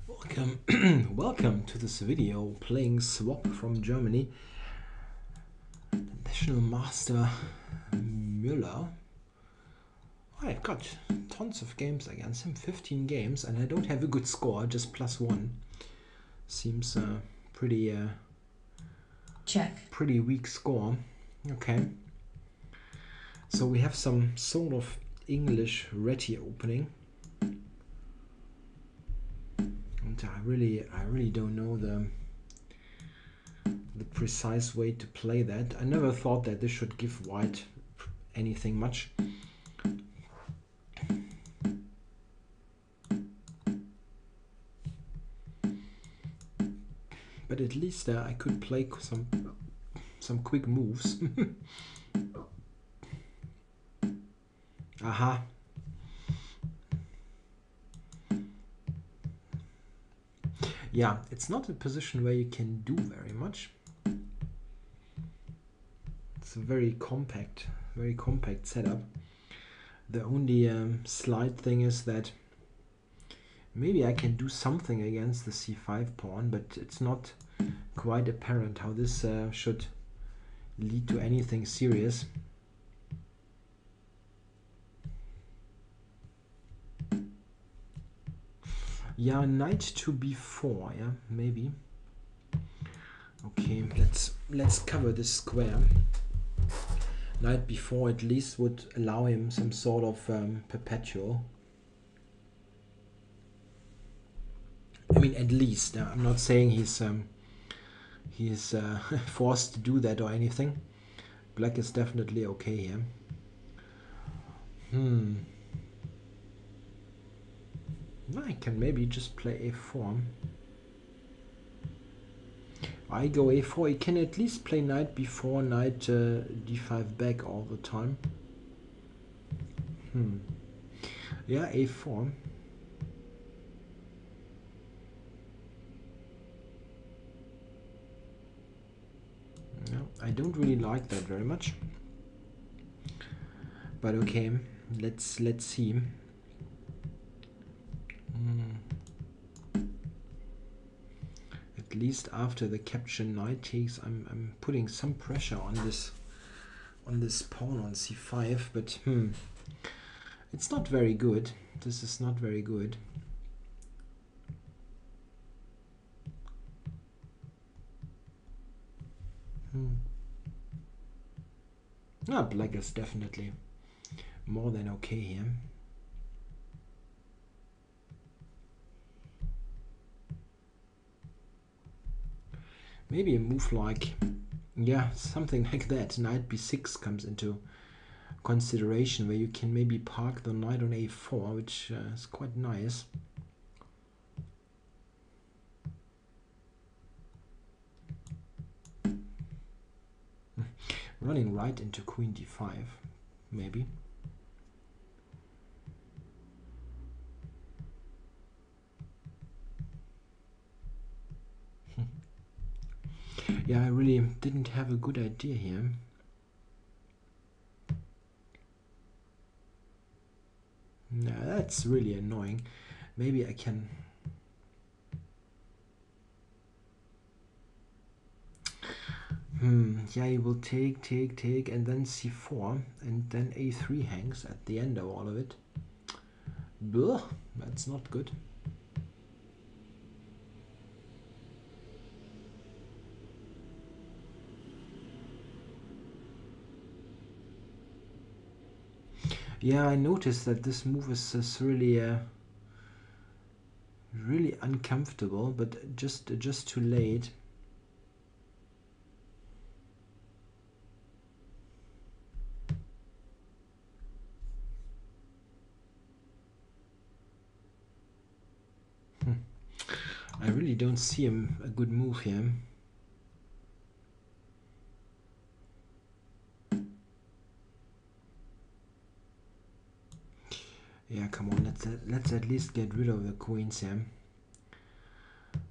Welcome, welcome to this video playing swop from Germany. The National Master Mueller. I've got tons of games against him, 15 games, and I don't have a good score, just +1. Seems pretty check. Pretty weak score. Okay. So we have some sort of English Reti opening. I really don't know the precise way to play that. I never thought that this should give white anything much. But at least I could play some quick moves. Aha. Yeah, it's not a position where you can do very much. It's a very compact setup. The only slight thing is that maybe I can do something against the c5 pawn, but it's not quite apparent how this should lead to anything serious. Yeah, knight to b4, yeah, maybe. Okay, let's cover this square. Knight b4 at least would allow him some sort of perpetual. I mean, at least. I'm not saying he's forced to do that or anything. Black is definitely okay here. I can maybe just play a4. I go a4. He can at least play knight b4, knight d5 back all the time. Yeah, a4. No, I don't really like that very much. But okay, let's see. At least after the capture knight takes, I'm putting some pressure on this pawn on c5, but it's not very good. This is not very good. Black is definitely more than okay here. Maybe a move like, yeah, something like that. Knight b6 comes into consideration, where you can maybe park the knight on a4, which is quite nice. Running right into queen d5, maybe. Yeah, I really didn't have a good idea here. No, that's really annoying. Maybe I can... Yeah, he will take, and then c4, and then a3 hangs at the end of all of it. Blah, that's not good. Yeah, I noticed that this move is really really uncomfortable, but just too late. I really don't see a good move here. Yeah, come on, let's at least get rid of the queens here.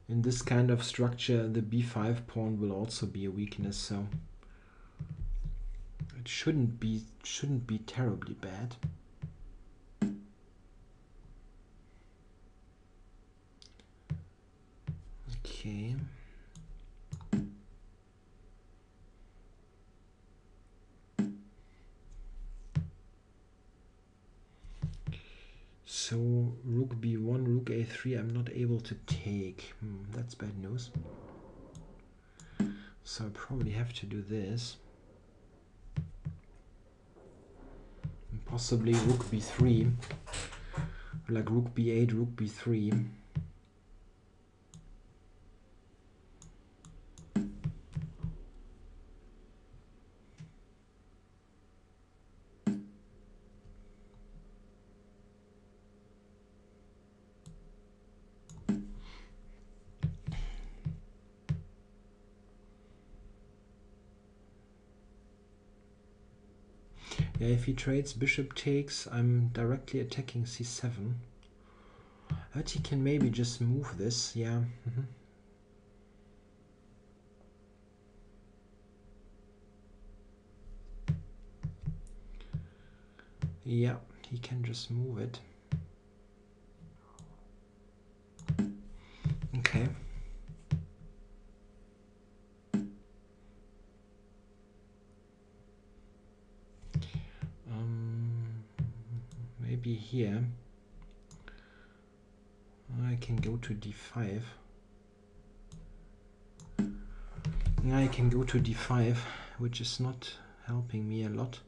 In this kind of structure, the b5 pawn will also be a weakness, so it shouldn't be terribly bad. Okay. So rook b1, rook a3, I'm not able to take. That's bad news. So I probably have to do this. And possibly rook b3, like rook b8, rook b3. Yeah, if he trades bishop takes, I'm directly attacking c7. But he can maybe just move this, yeah. Yeah, he can just move it. Okay. Maybe here I can go to d5. I can go to d5, which is not helping me a lot.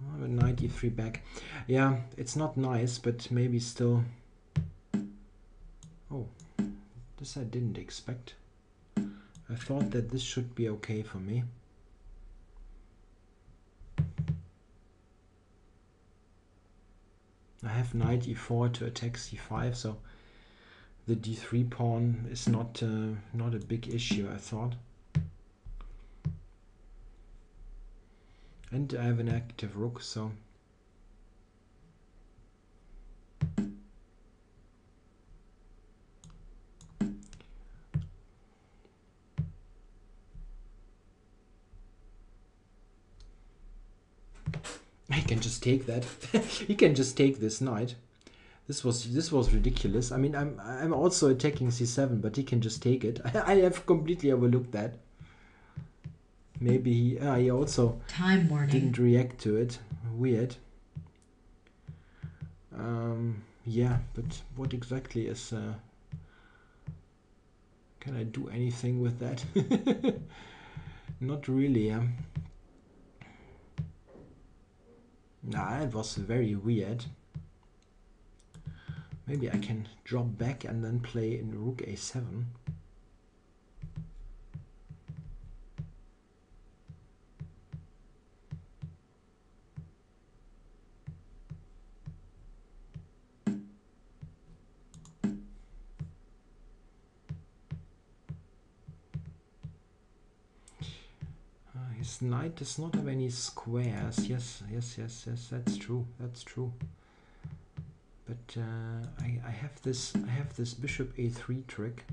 I have a knight e3 back. Yeah, it's not nice, but maybe still. Oh, this I didn't expect. I thought that this should be okay for me. I have knight e4 to attack c5, so the d3 pawn is not a big issue, I thought. And I have an active rook, so I can just take that. He can just take this knight. This was ridiculous. I mean, I'm also attacking c7, but he can just take it. I have completely overlooked that. Maybe he also didn't react to it. Weird. Yeah, but what exactly is... can I do anything with that? Not really. Nah, it was very weird. Maybe I can drop back and then play in rook a7. His knight does not have any squares. Yes, that's true. That's true. But I have this bishop a3 trick.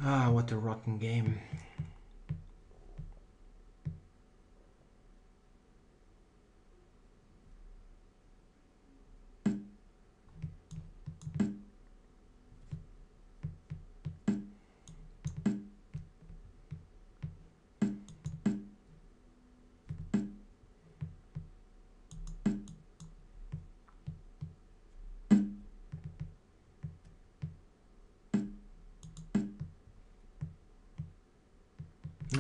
Ah, what a rotten game.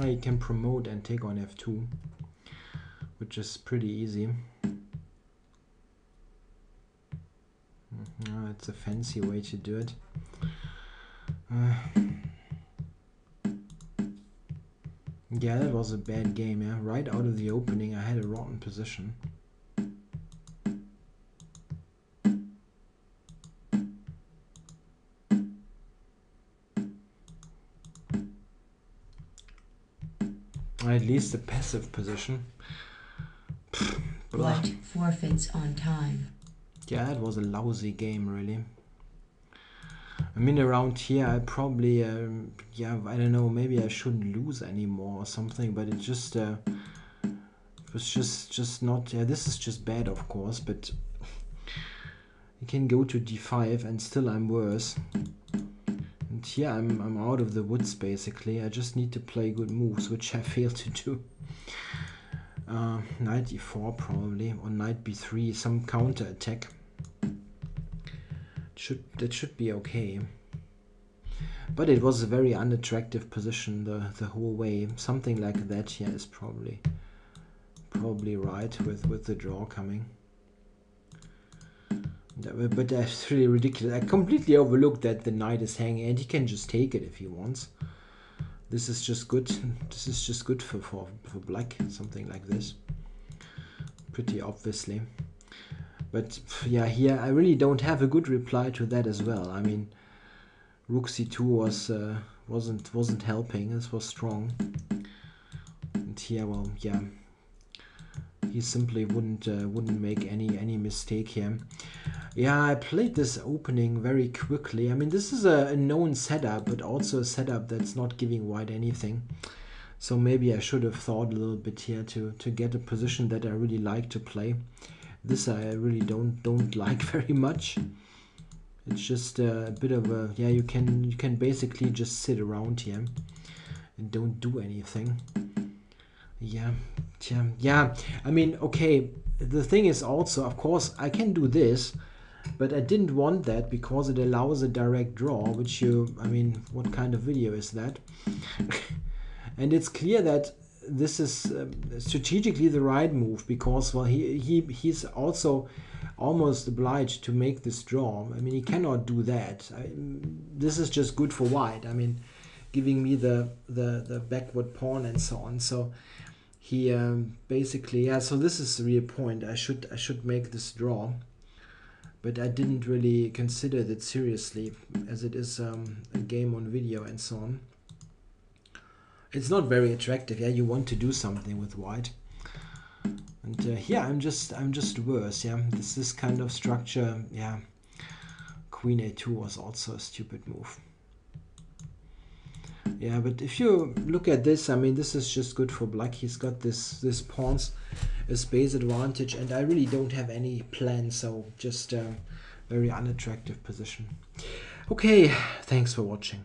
You can promote and take on f2, which is pretty easy. It's a fancy way to do it. Yeah, that was a bad game. Yeah, right out of the opening, I had a rotten position. At least a passive position. White forfeits on time. Yeah, it was a lousy game, really. I mean, around here, I probably, yeah, I don't know, maybe I shouldn't lose anymore or something, but it just, it was just not, yeah, this is just bad, of course, but you can go to d5 and still I'm worse. And here I'm out of the woods, basically. I just need to play good moves, which I failed to do. Knight e4 probably, or knight b3, some counter attack. That should be okay. But it was a very unattractive position the whole way. Something like that here is probably right with the draw coming. But that's really ridiculous. I completely overlooked that the knight is hanging, and he can just take it if he wants. This is just good. This is just good for black, something like this. Pretty obviously. But yeah, here I really don't have a good reply to that as well. I mean, rook c2 wasn't helping. This was strong. And here, well, yeah, he simply wouldn't make any mistake here. Yeah, I played this opening very quickly. I mean, this is a known setup, but also a setup that's not giving white anything. So maybe I should have thought a little bit here to get a position that I really like to play. This I really don't like very much. It's just a bit of a, yeah, you can basically just sit around here and don't do anything. Yeah. I mean, okay, the thing is also, of course, I can do this, but I didn't want that because it allows a direct draw, which I mean, what kind of video is that? And it's clear that this is strategically the right move because, well, he's also almost obliged to make this draw. I mean, he cannot do that. This is just good for white. I mean, giving me the backward pawn and so on. So he basically, yeah, so this is really a point. I should make this draw, but I didn't really consider that seriously, as it is a game on video and so on. It's not very attractive. Yeah, you want to do something with white, and yeah, I'm just worse. Yeah, this kind of structure. Yeah, queen a2 was also a stupid move. Yeah, but if you look at this, I mean, this is just good for black. He's got this pawns a space advantage, and I really don't have any plan, so just very unattractive position. Okay, thanks for watching.